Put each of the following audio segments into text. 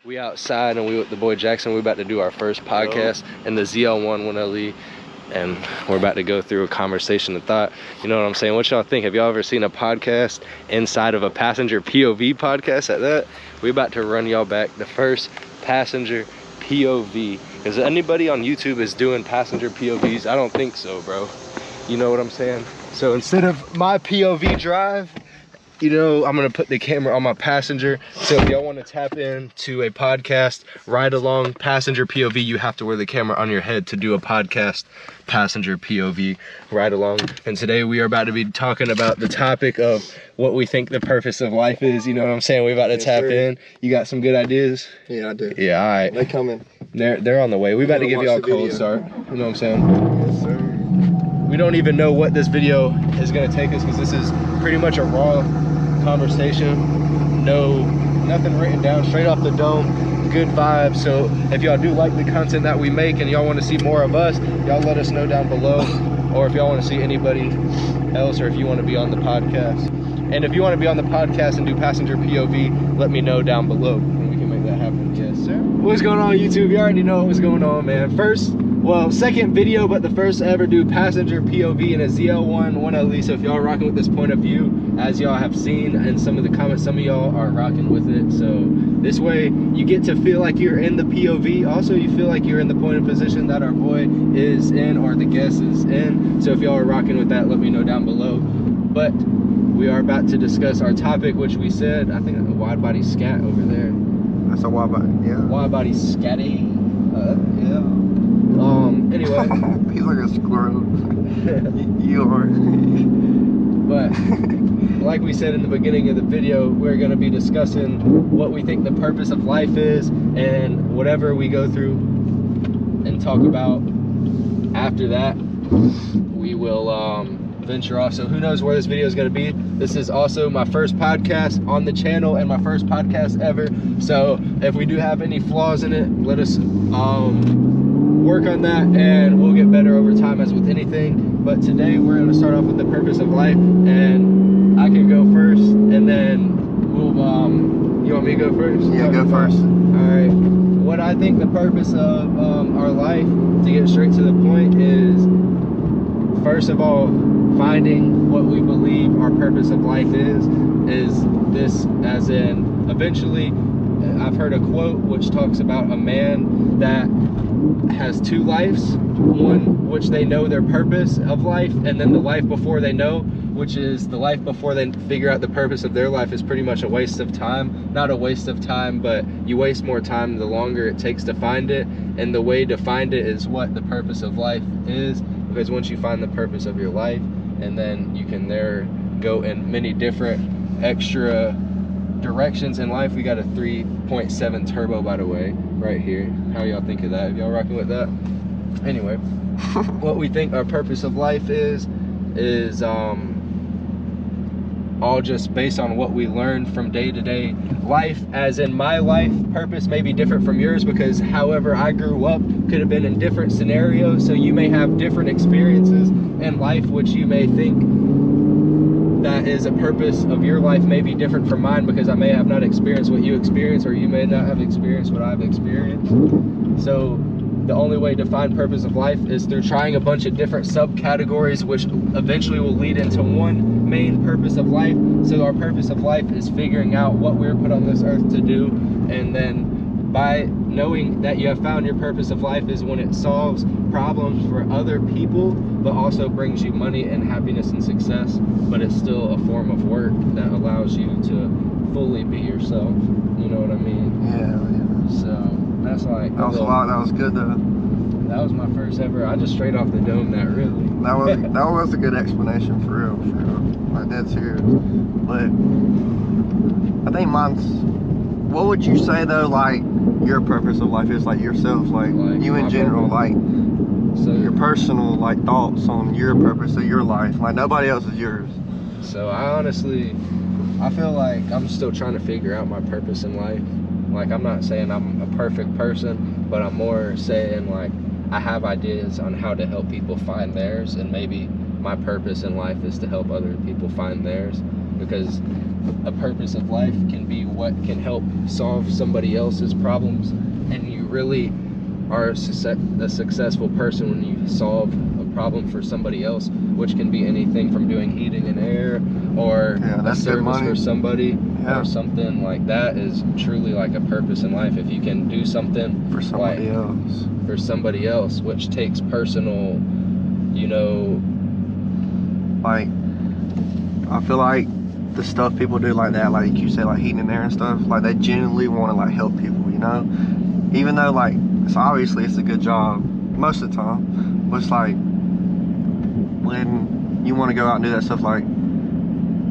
We outside and we with the boy Jackson. We're about to do our first podcast in the ZL1 1LE, and we're about to go through a conversation of thought. You know what I'm saying? What y'all think? Have y'all ever seen a podcast inside of a passenger POV podcast at that? We're about to run y'all back the first passenger POV. Is anybody on YouTube is doing passenger POVs? I don't think so, bro. You know what I'm saying? So instead of my POV drive, you know, I'm gonna put the camera on my passenger. So if y'all want to tap into a podcast ride along passenger POV, you have to wear the camera on your head to do a podcast passenger POV ride along. And today we are about to be talking about the topic of what we think the purpose of life is. You know what I'm saying? We're about to tap in. You got some good ideas? Yeah, I do. Yeah, all right. They coming. They're on the way. We about to give y'all a cold start. You know what I'm saying? Yes, sir. We don't even know what this video is gonna take us because this is pretty much a raw conversation. Nothing written down, straight off the dome, good vibes. So if y'all do like the content that we make and y'all want to see more of us, y'all let us know down below. Or if y'all want to see anybody else, or if you want to be on the podcast. And if you want to be on the podcast and do passenger POV, let me know down below and we can make that happen. Yes, sir. What's going on, YouTube? You already know what's going on, man. Second video, but the first ever do passenger POV in a ZL1 1LE. So if y'all are rocking with this point of view, as y'all have seen in some of the comments, some of y'all are rocking with it. So this way you get to feel like you're in the POV. Also, you feel like you're in the point of position that our boy is in, or the guest is in. So if y'all are rocking with that, let me know down below. But we are about to discuss our topic, which we said, I think a wide body scat over there. That's a wide body, yeah. Wide body scatty. Yeah. Anyway. He's like a squirrel. You are. But like we said in the beginning of the video, we're going to be discussing what we think the purpose of life is, and whatever we go through and talk about after that, we will venture off. So who knows where this video is going to be. This is also my first podcast on the channel and my first podcast ever. So if we do have any flaws in it, let us work on that, and we'll get better over time, as with anything. But today we're going to start off with the purpose of life, and I can go first, and then we'll you want me to go first? Yeah, go first. All right. What I think the purpose of our life, to get straight to the point, is first of all finding what we believe our purpose of life is this, as in, eventually, I've heard a quote which talks about a man that has two lives, one which they know their purpose of life, and then the life before they know, which is the life before they figure out the purpose of their life, is pretty much a waste of time. Not a waste of time, but you waste more time the longer it takes to find it. And the way to find it is what the purpose of life is, because once you find the purpose of your life, and then you can there go in many different extra directions in life. We got a 3.7 turbo, by the way, right here. How y'all think of that? Y'all rocking with that? Anyway, what we think our purpose of life is all just based on what we learn from day to day life. As in, my life purpose may be different from yours, because however I grew up could have been in different scenarios. So you may have different experiences in life, which you may think that is a purpose of your life may be different from mine, because I may have not experienced what you experienced, or you may not have experienced what I've experienced. So the only way to find purpose of life is through trying a bunch of different subcategories, which eventually will lead into one main purpose of life. So our purpose of life is figuring out what we're put on this earth to do, and then by knowing that you have found your purpose of life is when it solves problems for other people, but also brings you money and happiness and success. But it's still a form of work that allows you to fully be yourself. You know what I mean? Yeah. So that's like that was a lot. That was good though. That was my first ever. I just straight off the dome that, really. That was a good explanation, for real. Like, dead serious. But I think mine's, what would you say though, like, your purpose of life is, like, yourself, like you in general, purpose. Like, so your personal, like, thoughts on your purpose of your life, like nobody else is yours. So I feel like I'm still trying to figure out my purpose in life. Like, I'm not saying I'm a perfect person, but I'm more saying, like, I have ideas on how to help people find theirs, and maybe my purpose in life is to help other people find theirs. Because a purpose of life can be what can help solve somebody else's problems, and you really are a successful person when you solve a problem for somebody else, which can be anything from doing heating and air, or a service for somebody, or something like that is truly like a purpose in life. If you can do something for somebody else, which takes personal, you know, like, I feel like the stuff people do like that, like you say, like heating and air and stuff, like they genuinely want to like help people, you know, even though like it's obviously it's a good job most of the time, but it's like when you want to go out and do that stuff, like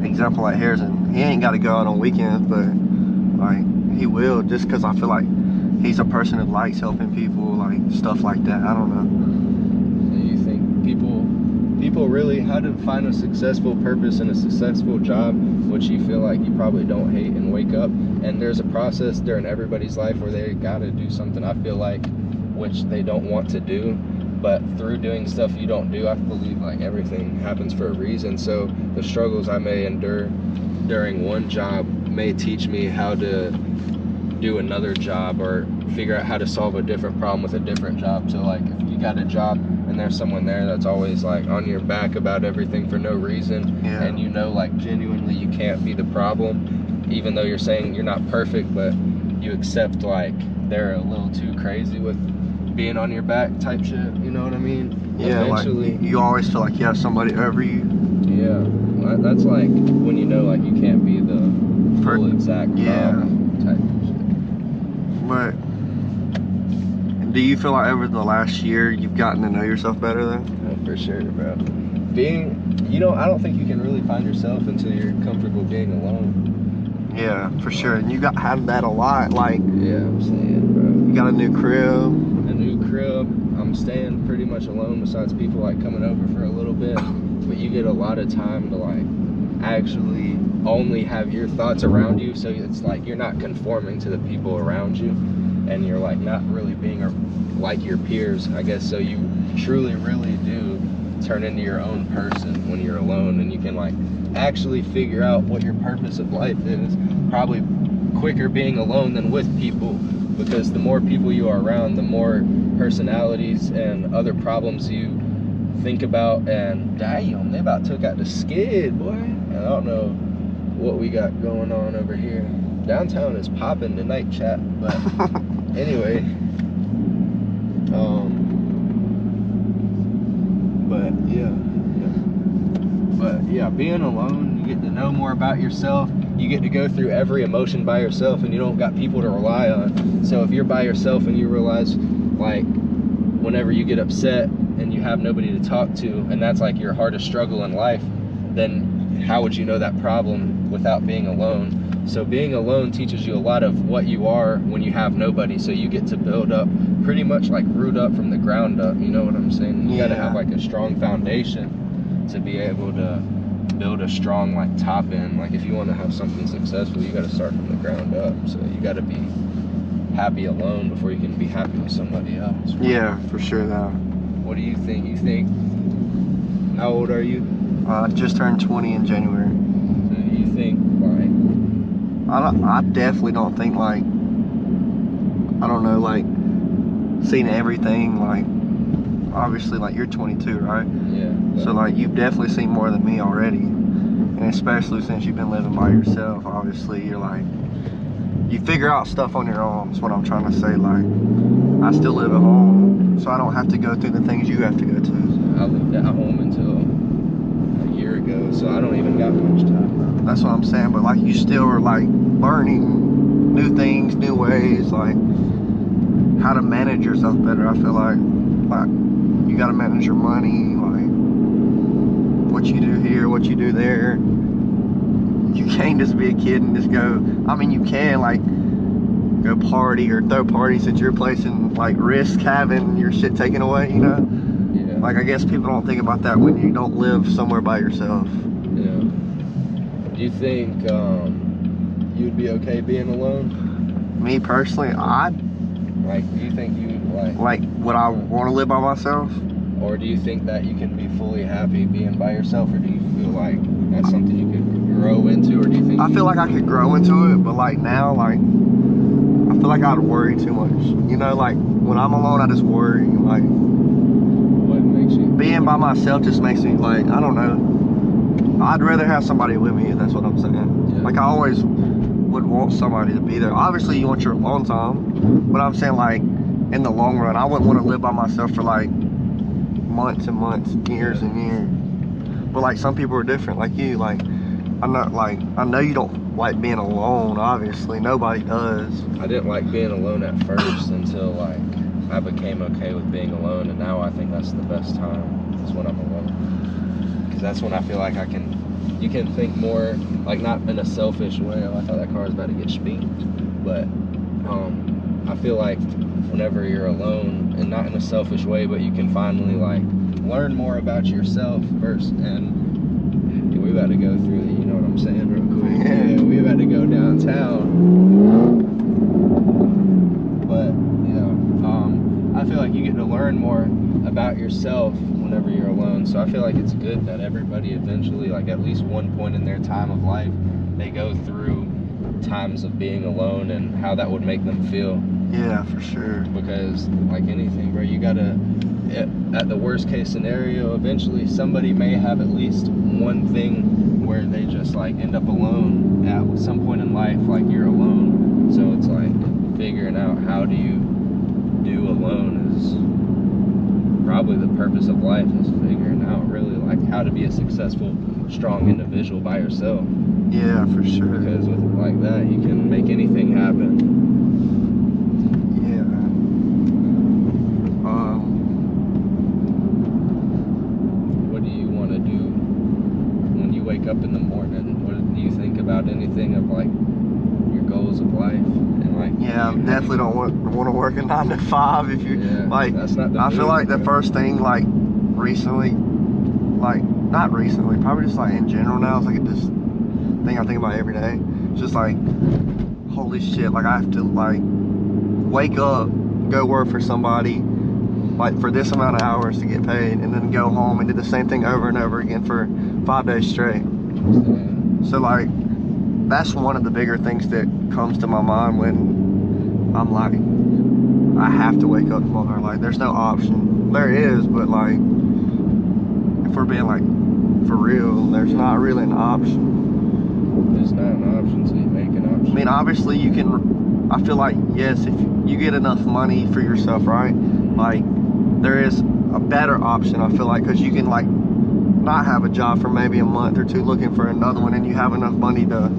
example like Harrison, he ain't got to go out on weekends, but like he will, just because I feel like he's a person that likes helping people, like stuff like that. I don't know. Do you think people really, how to find a successful purpose and a successful job, which you feel like you probably don't hate, and wake up, and there's a process during everybody's life where they gotta do something, I feel like, which they don't want to do, but through doing stuff you don't do, I believe like everything happens for a reason. So the struggles I may endure during one job may teach me how to do another job, or figure out how to solve a different problem with a different job. So like if you got a job and there's someone there that's always like on your back about everything for no reason, and you know like genuinely you can't be the problem, even though you're saying you're not perfect, but you accept like they're a little too crazy with being on your back type shit, you know what I mean? Yeah, eventually, like you always feel like you have somebody over you. Yeah, that's like when you know like you can't be the full exact problem type of shit. But do you feel like over the last year you've gotten to know yourself better though? Oh, for sure, bro. You know, I don't think you can really find yourself until you're comfortable being alone. Yeah, for sure. And you had that a lot, like. Yeah, I'm saying, bro. You got a new crib. I'm staying pretty much alone, besides people like coming over for a little bit, but you get a lot of time to like actually only have your thoughts around you, so it's like you're not conforming to the people around you, and you're like not really being like your peers, I guess. So you truly really do turn into your own person when you're alone, and you can like actually figure out what your purpose of life is, probably quicker being alone than with people, because the more people you are around, the more personalities and other problems you think about. And damn, they about took out the skid, boy. And I don't know what we got going on over here. Downtown is popping tonight, chat. But anyway, but yeah, being alone, you get to know more about yourself. You get to go through every emotion by yourself, and you don't got people to rely on. So if you're by yourself and you realize, like, whenever you get upset and you have nobody to talk to, and that's like your hardest struggle in life, then how would you know that problem without being alone? So being alone teaches you a lot of what you are when you have nobody. So you get to build up pretty much like root up from the ground up, you know what I'm saying? You gotta have like a strong foundation to be able to build a strong like top end. Like if you want to have something successful, you got to start from the ground up. So you got to be happy alone before you can be happy with somebody else. Yeah, for sure. That. What do you think? How old are you? I just turned 20 in January. So do you think like, I definitely don't think like, I don't know, like seeing everything, like obviously like you're 22, right? Yeah. So like you've definitely seen more than me already, and especially since you've been living by yourself, obviously you're like, you figure out stuff on your own. Is what I'm trying to say. Like I still live at home, so I don't have to go through the things you have to go to. I lived at home until a year ago, so I don't even got much time. That's what I'm saying. But like you still are like learning new things, new ways, like how to manage yourself better. I feel like you got to manage your money, like what you do here, what you do there. You can't just be a kid and just go. I mean, you can like go party or throw parties at your place and like risk having your shit taken away, you know? Yeah. Like I guess people don't think about that when you don't live somewhere by yourself. Yeah. Do you think you'd be okay being alone? Me personally, do you think you like would I want to live by myself? Or do you think that you can be fully happy being by yourself, or do you feel like that's something you could grow into, or do you think? I feel like I could grow into it, but like now, like I feel like I'd worry too much. You know, like when I'm alone, I just worry. Like What makes you? being by myself just makes me like, I don't know. I'd rather have somebody with me. That's what I'm saying. Yeah. Like I always would want somebody to be there. Obviously, you want your alone time, but I'm saying like in the long run, I wouldn't want to live by myself for like months and months, years and years. But like some people are different, like you. Like I'm not like, I know you don't like being alone. Obviously, nobody does. I didn't like being alone at first until like I became okay with being alone, and now I think that's the best time. Is when I'm alone, because that's when I feel like you can think more, like not in a selfish way. I thought that car was about to get speeded, but I feel like whenever you're alone, and not in a selfish way, but you can finally like learn more about yourself first. And dude, we about to go through the, you know what I'm saying, real quick. Yeah, we about to go downtown. But I feel like you get to learn more about yourself whenever you're alone. So I feel like it's good that everybody eventually, like at least one point in their time of life, they go through times of being alone and how that would make them feel. Yeah, for sure. Because like anything, bro, you gotta, at the worst case scenario, eventually somebody may have at least one thing where they just like end up alone at some point in life. Like you're alone, so it's like figuring out how do you do alone is probably the purpose of life, is figuring out really like how to be a successful, strong individual by yourself. Yeah, for sure. Because with like that, you can make anything happen. What do you want to do when you wake up in the morning? What do you think about anything of like your goals of life? And like, yeah, definitely don't want to work a 9 to 5 if you like. That's not the I feel move, like the bro. first thing, like recently, like not recently, probably just like in general now, it's like this thing I think about every day. It's just like, holy shit, like I have to like wake up, go work for somebody, like for this amount of hours to get paid, and then go home and do the same thing over and over again for 5 days straight. So like, that's one of the bigger things that comes to my mind when I'm like, I have to wake up tomorrow. Like there's no option. There is, but like, if we're being like for real, there's not really an option. There's not an option, so you make an option. I mean, obviously you can, I feel like, yes, if you get enough money for yourself, right? Like, there is a better option, I feel like, because you can, like, not have a job for maybe a month or two looking for another one, and you have enough money to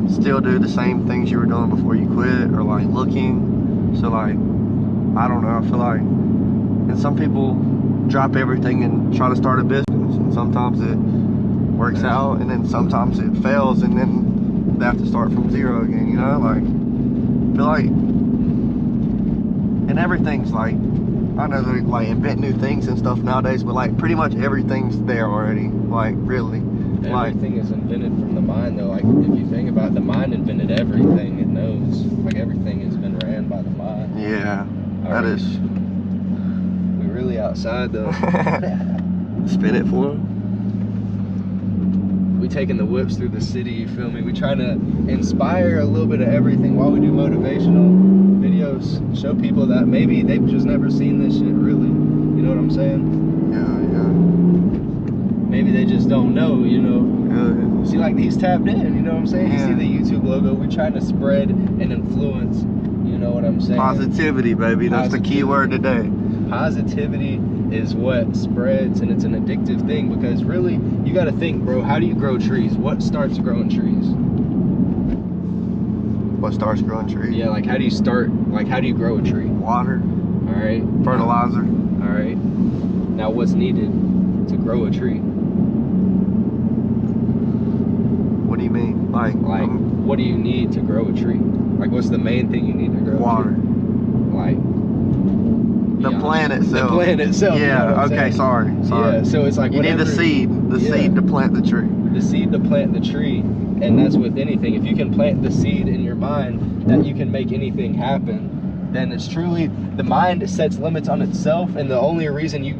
still do the same things you were doing before you quit, or, like, looking. So, like, I don't know, I feel like, and some people drop everything and try to start a business, and sometimes it works out, and then sometimes it fails, and then they have to start from zero again, you know? Like, I feel like, and everything's like, I know they like invent new things and stuff nowadays, but like pretty much everything's there already, like really. Everything is invented from the mind though. Like if you think about it, the mind invented everything it knows. Like everything has been ran by the mind. Yeah, that is. We really outside though. Spin it for him. We taking the whips through the city, you feel me? We trying to inspire a little bit of everything while we do motivational videos, show people that maybe they've just never seen this shit really. You know what I'm saying? Yeah. Maybe they just don't know, you know. Yeah. See, like he's tapped in, you know what I'm saying? Yeah. You see the YouTube logo, we're trying to spread and influence, you know what I'm saying? Positivity, baby. That's the key word today. Positivity is what spreads, and it's an addictive thing, because really you got to think, bro, how do you grow trees? What starts growing trees? What starts growing trees? Yeah, like how do you start, like how do you grow a tree? Water. All right. Fertilizer. All right. Now what's needed to grow a tree? What do you mean? Like what do you need to grow a tree? Like what's the main thing you need to grow water. a tree? Like the plant itself. The plant itself. Yeah, you know what I'm okay, saying? sorry. Yeah, so it's like you need the seed. The seed to plant the tree. The seed to plant the tree. And that's with anything. If you can plant the seed in your mind that you can make anything happen, then it's truly the mind sets limits on itself, and the only reason the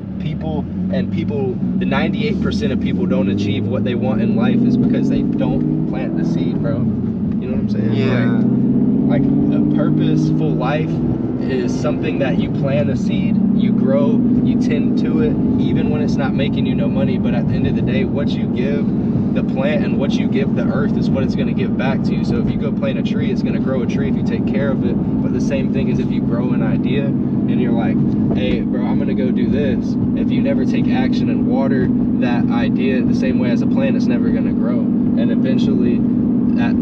98% of people don't achieve what they want in life is because they don't plant the seed, bro. You know what I'm saying? Yeah. Like a purposeful life is something that you plant a seed, you grow, you tend to it, even when it's not making you no money. But at the end of the day, what you give the plant and what you give the earth is what it's going to give back to you. So if you go plant a tree, it's going to grow a tree if you take care of it. But the same thing is if you grow an idea and you're like, hey bro, I'm going to go do this. If you never take action and water that idea the same way as a plant, it's never going to grow. And eventually,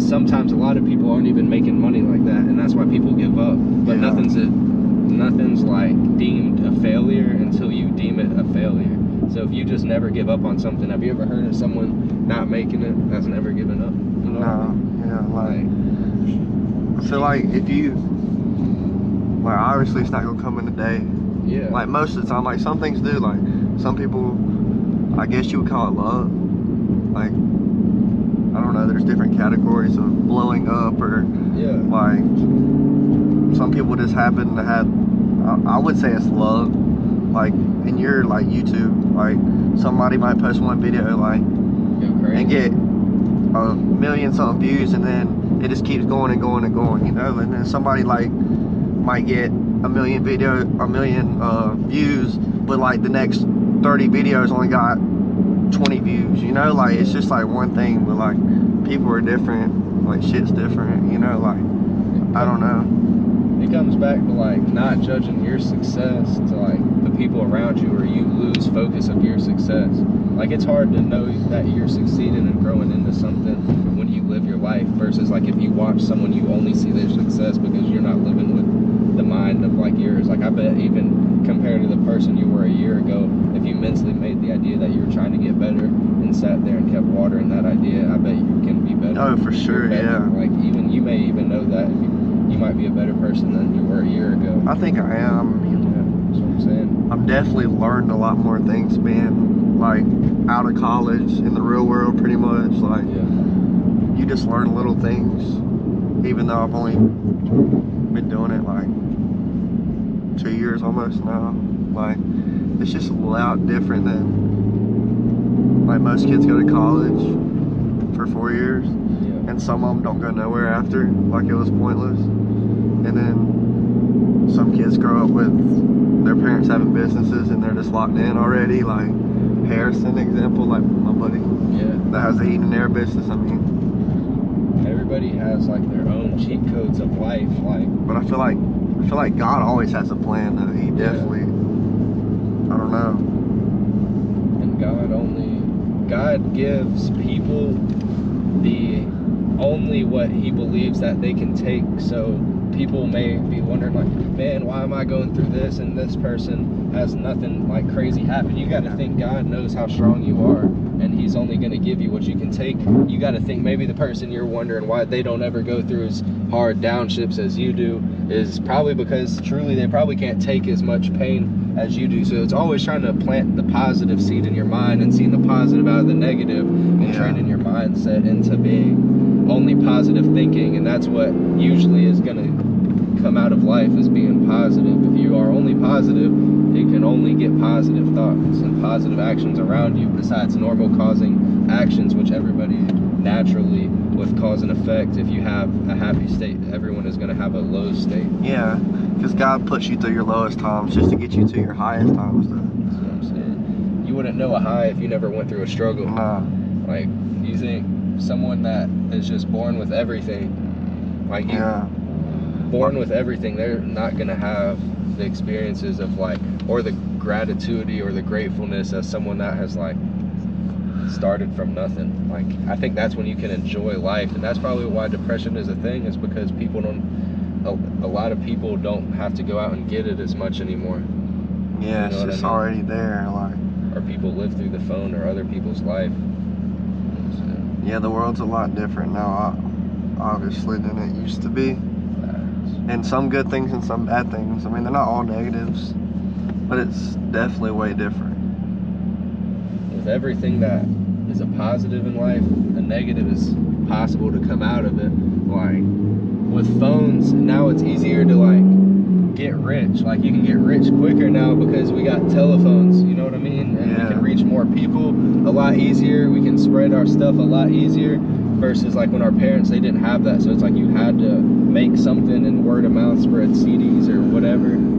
sometimes a lot of people aren't even making money like that, and that's why people give up. But Yeah. nothing's like deemed a failure until you deem it a failure. So if you just never give up on something, have you ever heard of someone not making it that's never given up? You know? No, yeah, like I feel like if you, like, obviously it's not gonna come in a day. Yeah. Like most of the time, like some things do. Like some people, I guess you would call it love. Like, I don't know, there's different categories of blowing up, or Yeah. like some people just happen to have, I would say it's love. Like in your like YouTube, like somebody might post one video like Go crazy. and get 1 million something views, and then it just keeps going and going and going, you know. And then somebody like might get 1 million views, but like the next 30 videos only got 20 views, you know. Like it's just like one thing, but like people are different, like shit's different, you know. Like I don't know. It comes back to like not judging your success to like the people around you, or you lose focus of your success. Like it's hard to know that you're succeeding and growing into something when you live your life, versus like if you watch someone, you only see their success because you're not living with the mind of like yours. Like I bet even compared to the person you were a year ago, if you mentally made the idea that you were trying to get better and sat there and kept watering that idea, I bet you can be better. Oh, for sure, yeah. Like even you may even know that you might be a better person than you were a year ago. I think I am. Yeah, that's what I'm saying. I've definitely learned a lot more things being like out of college in the real world, pretty much. Like you just learn little things, even though I've only been doing it like 2 years almost now. Like it's just a lot different than like most kids go to college for 4 years, and some of them don't go nowhere after, like it was pointless. And then some kids grow up with their parents having businesses and they're just locked in already. Like Harrison, example, like my buddy that has a heat and air business. I mean, everybody has like their own cheat codes of life, like. But I feel like God always has a plan though. He definitely, I don't know. And God gives people the only what he believes that they can take. So people may be wondering like, man, why am I going through this and this person has nothing like crazy happen? You got to think God knows how strong you are, and he's only going to give you what you can take. You got to think maybe the person you're wondering why they don't ever go through as hard downships as you do is probably because truly they probably can't take as much pain as you do. So it's always trying to plant the positive seed in your mind and seeing the positive out of the negative, and training your mindset into being only positive thinking. And that's what usually is going to come out of life, is being positive. If you are only positive, you can only get positive thoughts and positive actions around you, besides normal causing actions, which everybody naturally, with cause and effect, if you have a happy state, everyone is going to have a low state. Yeah, because God puts you through your lowest times just to get you to your highest times though. That's what I'm saying. You wouldn't know a high if you never went through a struggle. Nah. Like, you think someone that is just born with everything, like you, born with everything, they're not going to have the experiences of like, or the gratitude or the gratefulness as someone that has like started from nothing. Like, I think that's when you can enjoy life. And that's probably why depression is a thing, is because people don't, a lot of people don't have to go out and get it as much anymore. Yeah, You know it's just what I mean? already there. Like, or people live through the phone or other people's life. yeah, the world's a lot different now, obviously, than it used to be. And some good things and some bad things. I mean, they're not all negatives, but it's definitely way different. With everything that is a positive in life, a negative is possible to come out of it. Like with phones, now it's easier to like get rich. Like you can get rich quicker now because we got telephones, you know what I mean? And we can reach more people a lot easier. We can spread our stuff a lot easier versus like when our parents, they didn't have that. So it's like you had to make something and word of mouth spread CDs or whatever.